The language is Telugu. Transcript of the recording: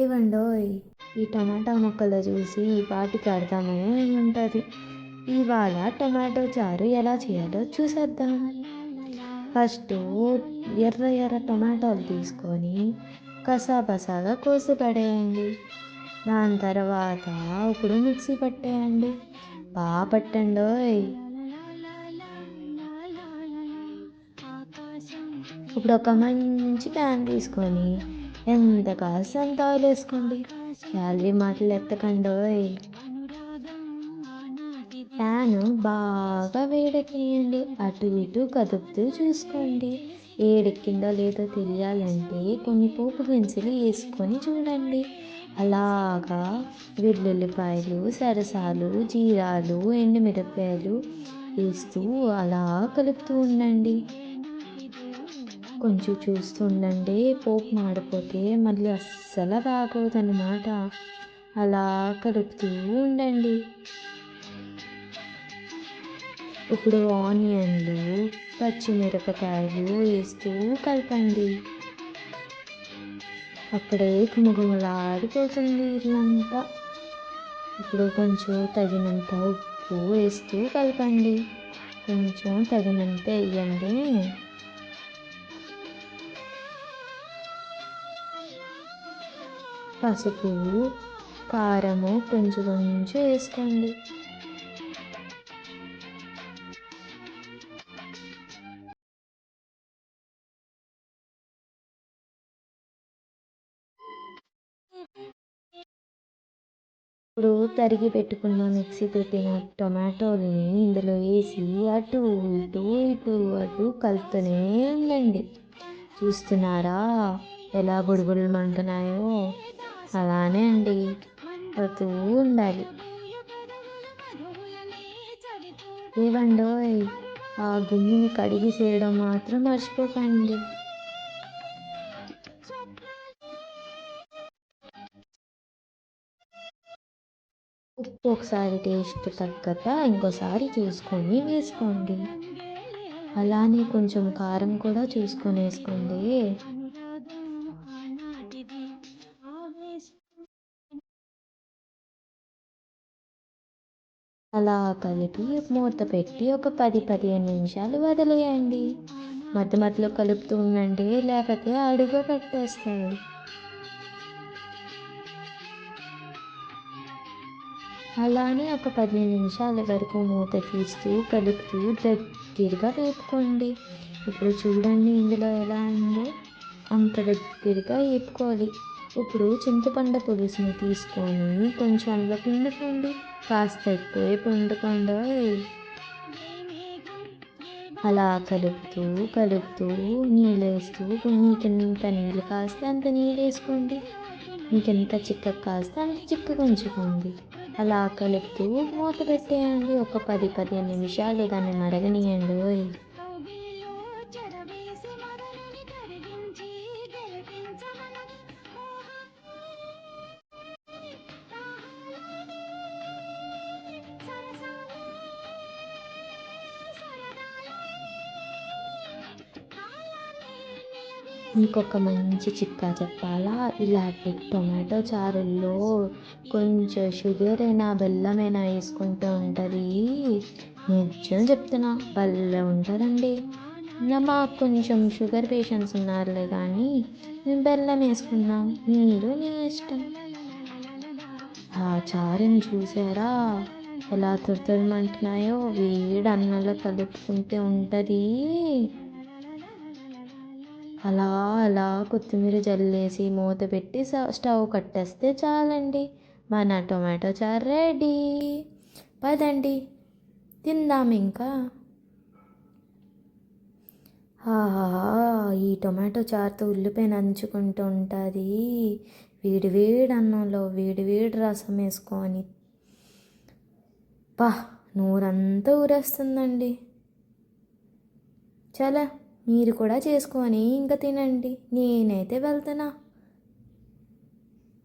ఏవండోయ్, ఈ టమాటా ముక్కలు చూసి వాటికి అర్థమే ఉంటుంది. ఇవాళ టమాటో చారు ఎలా చేయాలో చూసేద్దాం. ఫస్ట్ ఎర్ర ఎర్ర టమాటాలు తీసుకొని కసాబసాగా కోసి పడేయండి. దాని తర్వాత ఇప్పుడు మిక్సీ పట్టేయండి. బాగా పట్టండోయ్. ఇప్పుడు ఒక మంచి ప్యాన్ తీసుకొని ఎంత కాస్త అంత ఆయిల్ వేసుకోండి. క్యాలరీ మాటలు ఎత్తకండోయ్. ప్యాన్ బాగా వేడెక్కియండి. అటు ఇటు కదుపుతూ చూసుకోండి. వేడెక్కిందో లేదో తెలియాలంటే కొన్ని పోపు దినుసులు వేసుకొని చూడండి. అలాగా వెల్లుల్లిపాయలు, సరసాలు, జీరాలు, ఎండుమిరపకాయలు వేస్తూ అలా కలుపుతూ ఉండండి. కొంచెం చూస్తుండండి. పోపు మాడిపోతే మళ్ళీ అస్సలు బాగోదన్నమాట. అలా కలుపుతూ ఉండండి. ఇప్పుడు ఆనియన్లు, పచ్చిమిరపకాయలు వేస్తూ కలపండి. అప్పుడే గుమగుమలాడిపోతుంది ఇల్లంతా. ఇప్పుడు కొంచెం తగినంత ఉప్పు వేస్తూ కలపండి. కొంచెం తగినంత వేయండి. పసుపు, కారము కొంచెం కొంచెం వేసుకోండి. ఇప్పుడు తరిగి పెట్టుకున్న మిక్సీ పెట్టిన టొమాటోని ఇందులో వేసి అటు ఇటు ఇటు అటు కలుపుతూనే ఉండండి. చూస్తున్నారా ఎలా బుడబుడమంటున్నాయో? అలానే అండి, కలుపుతూ ఉండాలి. ఏవండోయ్, ఆ గిన్నెని కడిగి చేయడం మాత్రం మర్చిపోకండి. ఉప్పు ఒకసారి టేస్ట్ తగ్గక ఇంకోసారి చూసుకొని వేసుకోండి. అలానే కొంచెం కారం కూడా చూసుకొని వేసుకోండి. అలా కలిపి మూత పెట్టి ఒక 10-15 నిమిషాలు వదిలేయండి. మధ్య మధ్యలో కలుపుతూ ఉండండి, లేకపోతే అడుగు పెట్టేస్తుంది. అలానే ఒక 15 నిమిషాల వరకు మూత తీస్తూ కలుపుతూ దగ్గరగా వేపుకోండి. ఇప్పుడు చూడండి ఇందులో ఎలా ఉందో, అంత దగ్గరగా వేపుకోవాలి. ఇప్పుడు చింతపండు పులుసుని తీసుకొని కొంచెం అందులో పిండుకోండి. కాస్త ఎక్కువే పిండుకోండి. అలా కలుపుతూ కలుపుతూ నీళ్ళు వేస్తూ మీకు ఎంత నీళ్ళు కాస్తే అంత నీళ్ళు వేసుకోండి. మీకు ఎంత చిక్కగా కాస్తే అంత చిక్కగా ఉంచుకోండి. అలా కలుపుతూ మూత పెట్టేయండి. ఒక 10-15 నిమిషాలు దాన్ని మరగనియండి. ఇంకొక మంచి చిట్కా చెప్పాలా? ఇలాంటి టొమాటో చారుల్లో కొంచెం షుగర్ అయినా బెల్లమైనా వేసుకుంటూ ఉంటుంది. నిజం చెప్తున్నా, భలే ఉంటుందండి. మాకు కొంచెం షుగర్ పేషెంట్స్ ఉన్నారులే, కానీ మేము బెల్లం వేసుకున్నాం. మీరు మీ ఇష్టం. ఆ చారుని చూసారా ఎలా తురుతురమంటున్నాయో? వేడి అన్నంలో కలుపుకుంటే ఉంటుంది. అలా అలా కొత్తిమీర జల్లేసి మూత పెట్టి స్టవ్ కట్టేస్తే చాలండి, మన టొమాటో చారు రెడీ. పదండి తిందాం ఇంకా. ఈ టొమాటో చారుతో ఉల్లిపాయ నంచుకుంటూ ఉంటుంది. వేడి వేడి అన్నంలో వేడి వేడి రసం వేసుకొని నూరంతా ఊరేస్తుందండి. చాలా మీరు కూడా చేసుకొని ఇంకా తినండి. నేనైతే వెళ్తున్నా.